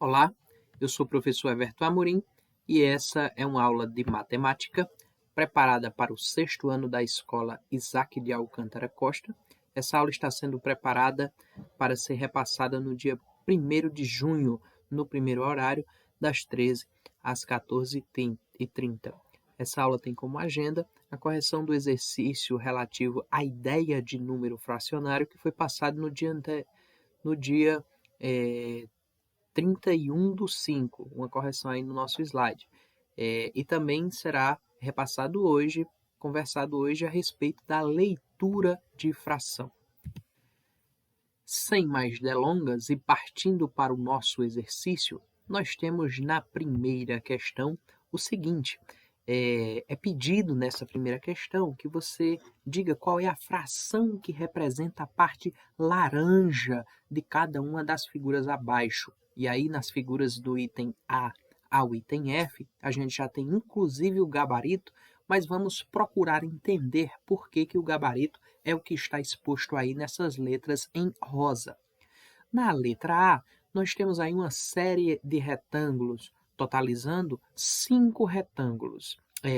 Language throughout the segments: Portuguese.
Olá, eu sou o professor Everton Amorim e essa é uma aula de matemática preparada para o sexto ano da escola Isaac de Alcântara Costa. Essa aula está sendo preparada para ser repassada no dia 1º de junho, no primeiro horário, das 13 às 14h30. Essa aula tem como agenda a correção do exercício relativo à ideia de número fracionário que foi passado no dia 31/5, uma correção aí no nosso slide. E também será conversado hoje a respeito da leitura de fração. Sem mais delongas e partindo para o nosso exercício, nós temos na primeira questão o seguinte: é pedido nessa primeira questão que você diga qual é a fração que representa a parte laranja de cada uma das figuras abaixo. E aí, nas figuras do item A ao item F, a gente já tem inclusive o gabarito, mas vamos procurar entender por que o gabarito é o que está exposto aí nessas letras em rosa. Na letra A, nós temos aí uma série de retângulos, totalizando 5 retângulos,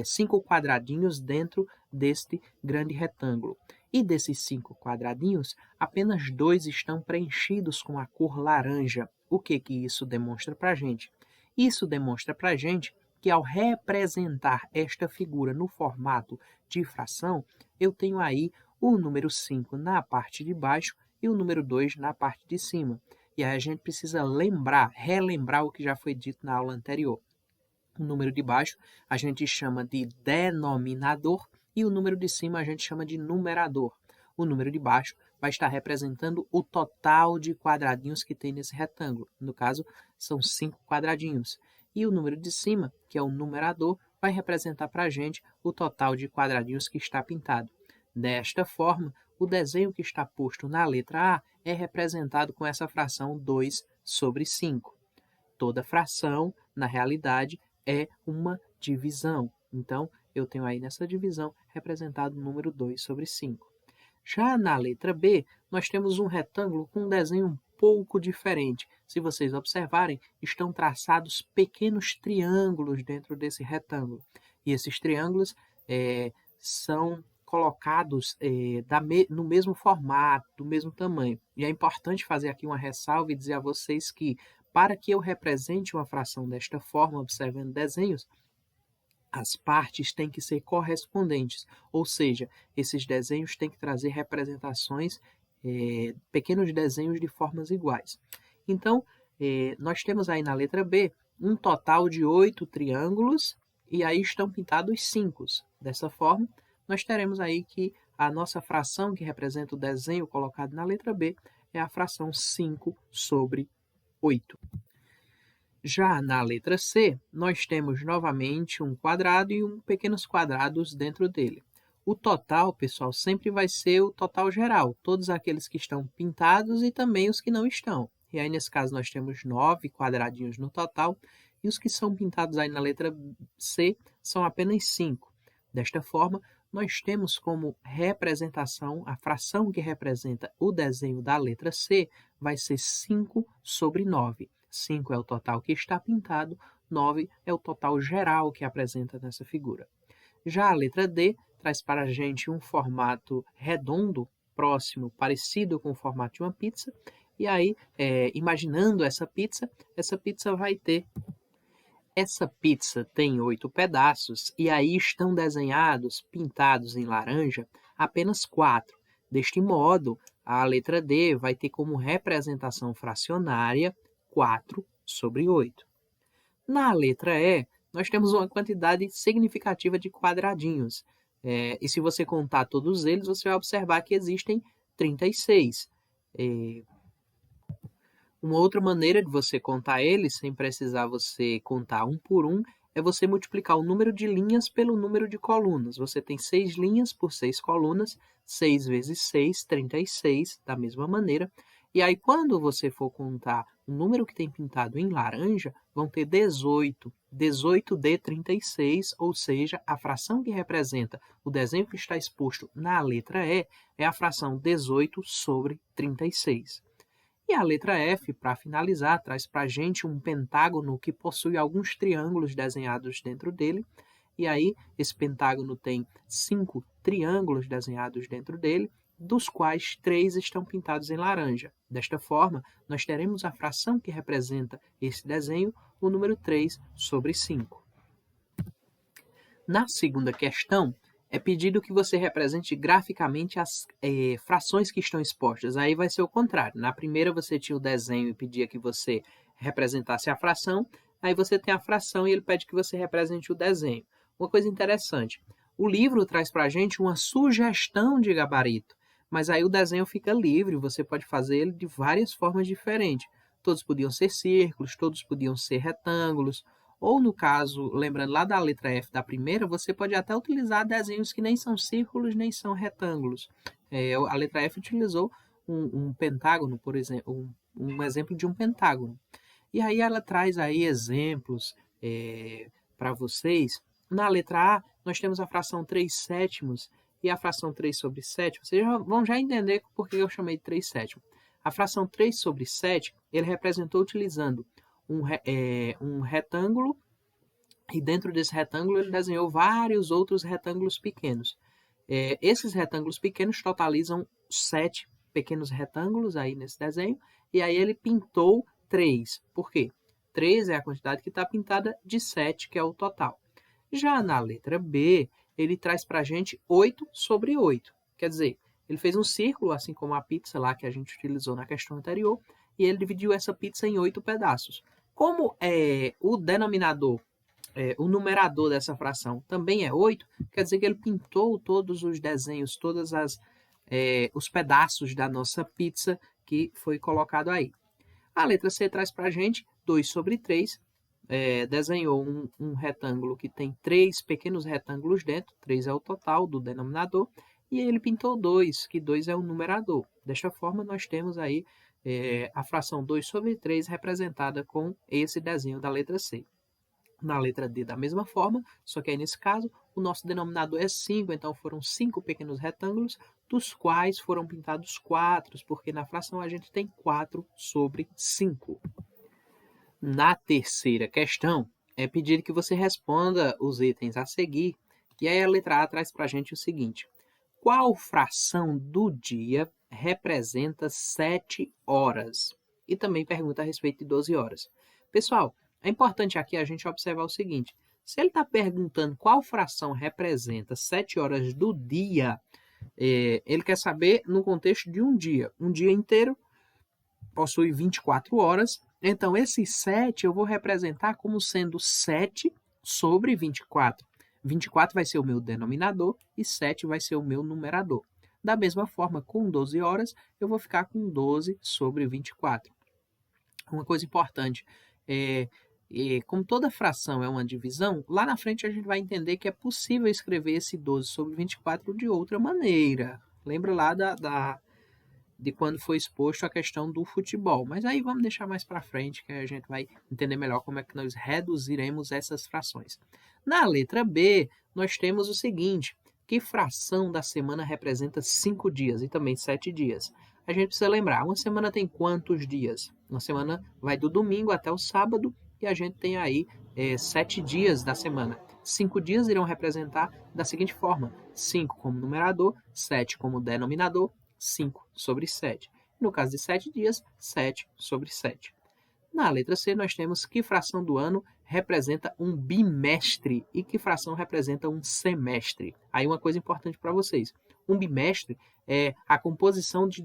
5 quadradinhos dentro deste grande retângulo. E desses 5 quadradinhos, apenas 2 estão preenchidos com a cor laranja. O que isso demonstra para a gente? Isso demonstra para a gente que ao representar esta figura no formato de fração, eu tenho aí o número 5 na parte de baixo e o número 2 na parte de cima. E aí a gente precisa relembrar o que já foi dito na aula anterior. O número de baixo a gente chama de denominador e o número de cima a gente chama de numerador. O número de baixo vai estar representando o total de quadradinhos que tem nesse retângulo. No caso, são 5 quadradinhos. E o número de cima, que é o numerador, vai representar para a gente o total de quadradinhos que está pintado. Desta forma, o desenho que está posto na letra A é representado com essa fração 2/5. Toda fração, na realidade, é uma divisão. Então, eu tenho aí nessa divisão representado o número 2/5. Já na letra B, nós temos um retângulo com um desenho um pouco diferente. Se vocês observarem, estão traçados pequenos triângulos dentro desse retângulo. E esses triângulos são colocados no mesmo formato, do mesmo tamanho. E é importante fazer aqui uma ressalva e dizer a vocês que, para que eu represente uma fração desta forma, observando desenhos, as partes têm que ser correspondentes, ou seja, esses desenhos têm que trazer representações, pequenos desenhos de formas iguais. Então, nós temos aí na letra B um total de 8 triângulos e aí estão pintados 5. Dessa forma, nós teremos aí que a nossa fração que representa o desenho colocado na letra B é a fração 5/8. Já na letra C, nós temos novamente um quadrado e pequenos quadrados dentro dele. O total, pessoal, sempre vai ser o total geral, todos aqueles que estão pintados e também os que não estão. E aí, nesse caso, nós temos 9 quadradinhos no total, e os que são pintados aí na letra C são apenas 5. Desta forma, nós temos como representação, a fração que representa o desenho da letra C vai ser 5/9. 5 é o total que está pintado, 9 é o total geral que apresenta nessa figura. Já a letra D traz para a gente um formato redondo, próximo, parecido com o formato de uma pizza. E aí, imaginando essa pizza vai ter... Essa pizza tem 8 pedaços e aí estão desenhados, pintados em laranja, apenas 4. Deste modo, a letra D vai ter como representação fracionária 4/8. Na letra E, nós temos uma quantidade significativa de quadradinhos. E se você contar todos eles, você vai observar que existem 36. Uma outra maneira de você contar eles, sem precisar você contar um por um, é você multiplicar o número de linhas pelo número de colunas. Você tem 6 linhas por 6 colunas, 6 vezes 6, 36, da mesma maneira. E aí, quando você for contar o número que tem pintado em laranja, vão ter 18. 18 de 36, ou seja, a fração que representa o desenho que está exposto na letra E é a fração 18/36. E a letra F, para finalizar, traz para a gente um pentágono que possui alguns triângulos desenhados dentro dele. E aí, esse pentágono tem 5 triângulos desenhados dentro dele, dos quais 3 estão pintados em laranja. Desta forma, nós teremos a fração que representa esse desenho, o número 3 sobre 5. Na segunda questão, é pedido que você represente graficamente as frações que estão expostas. Aí vai ser o contrário. Na primeira você tinha o desenho e pedia que você representasse a fração. Aí você tem a fração e ele pede que você represente o desenho. Uma coisa interessante, o livro traz para a gente uma sugestão de gabarito, mas aí o desenho fica livre, você pode fazer ele de várias formas diferentes. Todos podiam ser círculos, todos podiam ser retângulos, ou no caso, lembrando lá da letra F da primeira, você pode até utilizar desenhos que nem são círculos, nem são retângulos. A letra F utilizou um pentágono, por exemplo, um exemplo de um pentágono. E aí ela traz aí exemplos para vocês. Na letra A, nós temos a fração 3/7 e a fração 3 sobre 7. Vocês vão já entender por que eu chamei de 3/7. A fração 3 sobre 7, ele representou utilizando um retângulo, e dentro desse retângulo ele desenhou vários outros retângulos pequenos. Esses retângulos pequenos totalizam 7 pequenos retângulos aí nesse desenho, e aí ele pintou 3. Por quê? 3 é a quantidade que está pintada de 7, que é o total. Já na letra B, ele traz para a gente 8 sobre 8. Quer dizer, ele fez um círculo, assim como a pizza lá que a gente utilizou na questão anterior, e ele dividiu essa pizza em 8 pedaços. Como o denominador, o numerador dessa fração também é 8, quer dizer que ele pintou todos os desenhos, todos os pedaços da nossa pizza que foi colocado aí. A letra C traz para a gente 2 sobre 3, desenhou um retângulo que tem 3 pequenos retângulos dentro, 3 é o total do denominador, e ele pintou 2, que 2 é o numerador. Desta forma, nós temos aí a fração 2 sobre 3 representada com esse desenho da letra C. Na letra D, da mesma forma, só que aí nesse caso, o nosso denominador é 5, então foram 5 pequenos retângulos, dos quais foram pintados 4, porque na fração a gente tem 4 sobre 5. Na terceira questão, é pedido que você responda os itens a seguir, e aí a letra A traz para a gente o seguinte: qual fração do dia representa 7 horas? E também pergunta a respeito de 12 horas. Pessoal, é importante aqui a gente observar o seguinte: se ele está perguntando qual fração representa 7 horas do dia, ele quer saber no contexto de um dia. Um dia inteiro possui 24 horas, então esse 7 eu vou representar como sendo 7 sobre 24. 24 vai ser o meu denominador e 7 vai ser o meu numerador. Da mesma forma, com 12 horas, eu vou ficar com 12 sobre 24. Uma coisa importante, como toda fração é uma divisão, lá na frente a gente vai entender que é possível escrever esse 12 sobre 24 de outra maneira. Lembra lá de quando foi exposto a questão do futebol. Mas aí vamos deixar mais para frente, que a gente vai entender melhor como é que nós reduziremos essas frações. Na letra B, nós temos o seguinte: que fração da semana representa 5 dias e também 7 dias? A gente precisa lembrar, uma semana tem quantos dias? Uma semana vai do domingo até o sábado, e a gente tem aí 7 dias da semana. 5 dias irão representar da seguinte forma: 5 como numerador, 7 como denominador, 5 sobre 7. No caso de 7 dias, 7 sobre 7. Na letra C, nós temos que fração do ano representa um bimestre e que fração representa um semestre. Aí uma coisa importante para vocês. Um bimestre é a composição de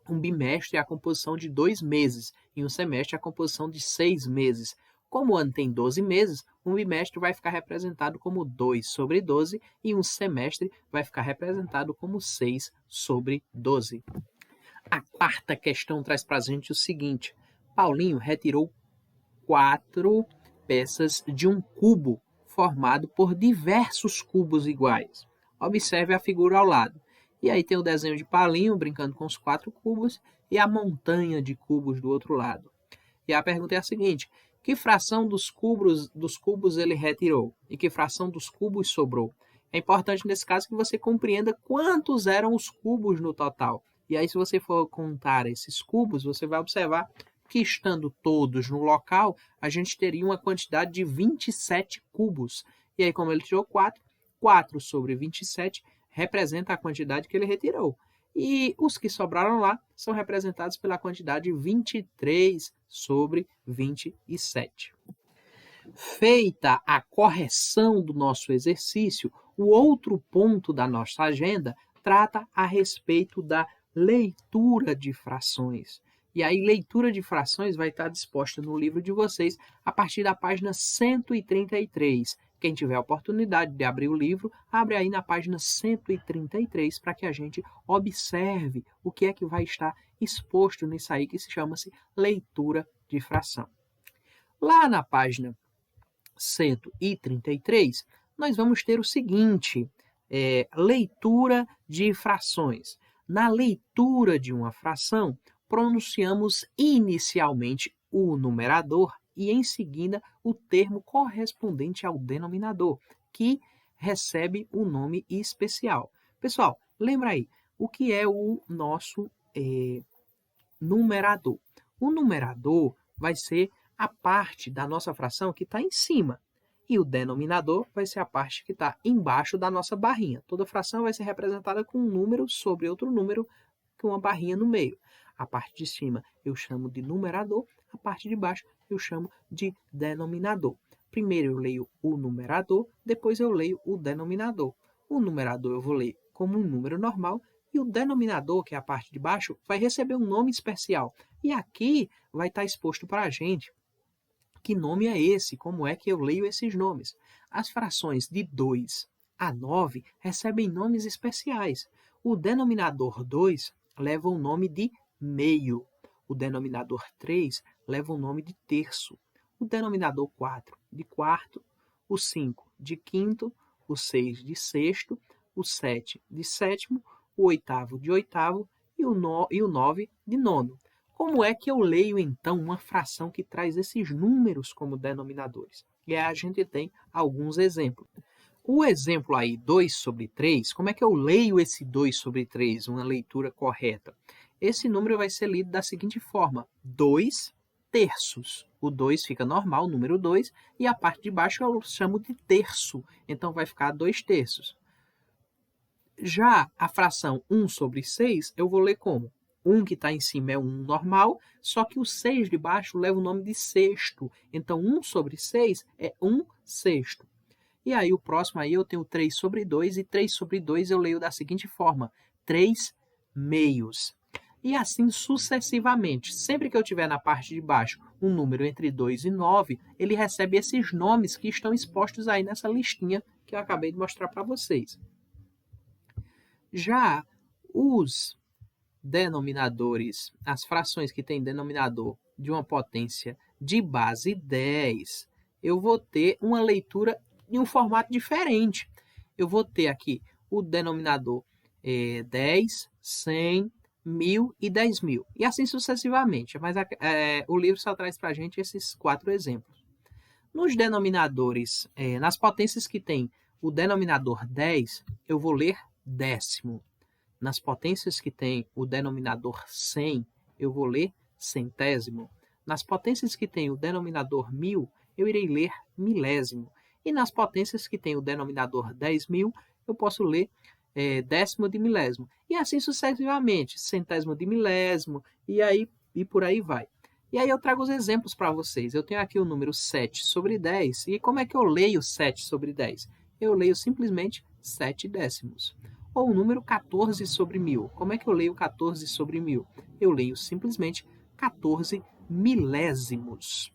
um bimestre é a composição de 2 meses e um semestre é a composição de 6 meses. Como o ano tem 12 meses, um bimestre vai ficar representado como 2 sobre 12 e um semestre vai ficar representado como 6 sobre 12. A quarta questão traz para a gente o seguinte: Paulinho retirou 4 peças de um cubo formado por diversos cubos iguais. Observe a figura ao lado. E aí tem o desenho de Paulinho brincando com os 4 cubos e a montanha de cubos do outro lado. E a pergunta é a seguinte: que fração dos cubos ele retirou? E que fração dos cubos sobrou? É importante nesse caso que você compreenda quantos eram os cubos no total. E aí, se você for contar esses cubos, você vai observar que, estando todos no local, a gente teria uma quantidade de 27 cubos. E aí, como ele tirou 4, 4 sobre 27 representa a quantidade que ele retirou. E os que sobraram lá são representados pela quantidade 23 sobre 27. Feita a correção do nosso exercício, o outro ponto da nossa agenda trata a respeito da leitura de frações. E aí, leitura de frações vai estar disposta no livro de vocês a partir da página 133. Quem tiver a oportunidade de abrir o livro, abre aí na página 133 para que a gente observe o que é que vai estar exposto nisso aí que se chama-se leitura de fração. Lá na página 133, nós vamos ter o seguinte, leitura de frações. Na leitura de uma fração, pronunciamos inicialmente o numerador e, em seguida, o termo correspondente ao denominador, que recebe o nome especial. Pessoal, lembra aí, o que é o nosso numerador? O numerador vai ser a parte da nossa fração que está em cima. E o denominador vai ser a parte que está embaixo da nossa barrinha. Toda fração vai ser representada com um número sobre outro número com uma barrinha no meio. A parte de cima eu chamo de numerador, a parte de baixo eu chamo de denominador. Primeiro eu leio o numerador, depois eu leio o denominador. O numerador eu vou ler como um número normal e o denominador, que é a parte de baixo, vai receber um nome especial. E aqui vai estar exposto para a gente que nome é esse, como é que eu leio esses nomes. As frações de 2 a 9 recebem nomes especiais. O denominador 2 leva o nome de meio. O denominador 3 leva o nome de terço. O denominador 4 de quarto. O 5 de quinto. O 6 de sexto. O 7 de sétimo. O oitavo de oitavo. E o 9 de nono. Como é que eu leio, então, uma fração que traz esses números como denominadores? E aí a gente tem alguns exemplos. O exemplo aí, 2 sobre 3, como é que eu leio esse 2 sobre 3, uma leitura correta? Esse número vai ser lido da seguinte forma, 2 terços. O 2 fica normal, o número 2, e a parte de baixo eu chamo de terço, então vai ficar 2 terços. Já a fração 1 sobre 6, eu vou ler como? 1 que está em cima é 1 normal, só que o 6 de baixo leva o nome de sexto. Então, 1 sobre 6 é 1 sexto. E aí, o próximo aí eu tenho 3 sobre 2, e 3 sobre 2 eu leio da seguinte forma, 3 meios. E assim sucessivamente. Sempre que eu tiver na parte de baixo um número entre 2 e 9, ele recebe esses nomes que estão expostos aí nessa listinha que eu acabei de mostrar para vocês. Já os denominadores, as frações que têm denominador de uma potência de base 10, eu vou ter uma leitura em um formato diferente. Eu vou ter aqui o denominador 10, 100, 1000 e 10.000. E assim sucessivamente. Mas o livro só traz para a gente esses 4 exemplos. Nos denominadores, nas potências que tem o denominador 10, eu vou ler décimo. Nas potências que tem o denominador 100, eu vou ler centésimo. Nas potências que tem o denominador 1000, eu irei ler milésimo. E nas potências que tem o denominador 10.000, eu posso ler décimo de milésimo. E assim sucessivamente, centésimo de milésimo, e por aí vai. E aí eu trago os exemplos para vocês. Eu tenho aqui o número 7 sobre 10. E como é que eu leio 7 sobre 10? Eu leio simplesmente 7 décimos. Ou o número 14 sobre 1000. Como é que eu leio 14 sobre 1000? Eu leio simplesmente 14 milésimos.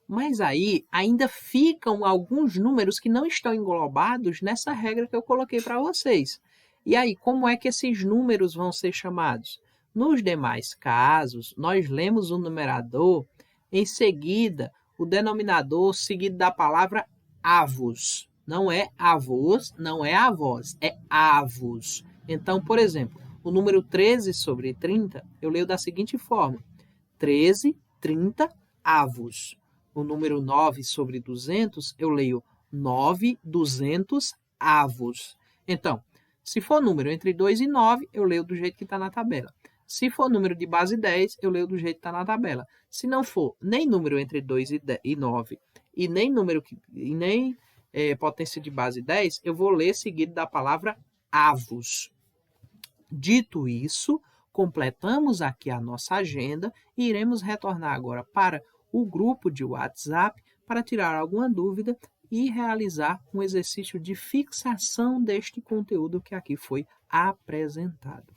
Mas aí ainda ficam alguns números que não estão englobados nessa regra que eu coloquei para vocês. E aí, como é que esses números vão ser chamados? Nos demais casos, nós lemos o numerador, em seguida o denominador seguido da palavra avos. Não é avós, não é avós, é avos. Então, por exemplo, o número 13 sobre 30, eu leio da seguinte forma, 13, 30 avos. O número 9 sobre 200, eu leio 9, 200 avos. Então, Se for número entre 2 e 9, eu leio do jeito que está na tabela. Se for número de base 10, eu leio do jeito que está na tabela. Se não for nem número entre 2 e 9 e nem potência de base 10, eu vou ler seguido da palavra avos. Dito isso, completamos aqui a nossa agenda e iremos retornar agora para o grupo de WhatsApp para tirar alguma dúvida e realizar um exercício de fixação deste conteúdo que aqui foi apresentado.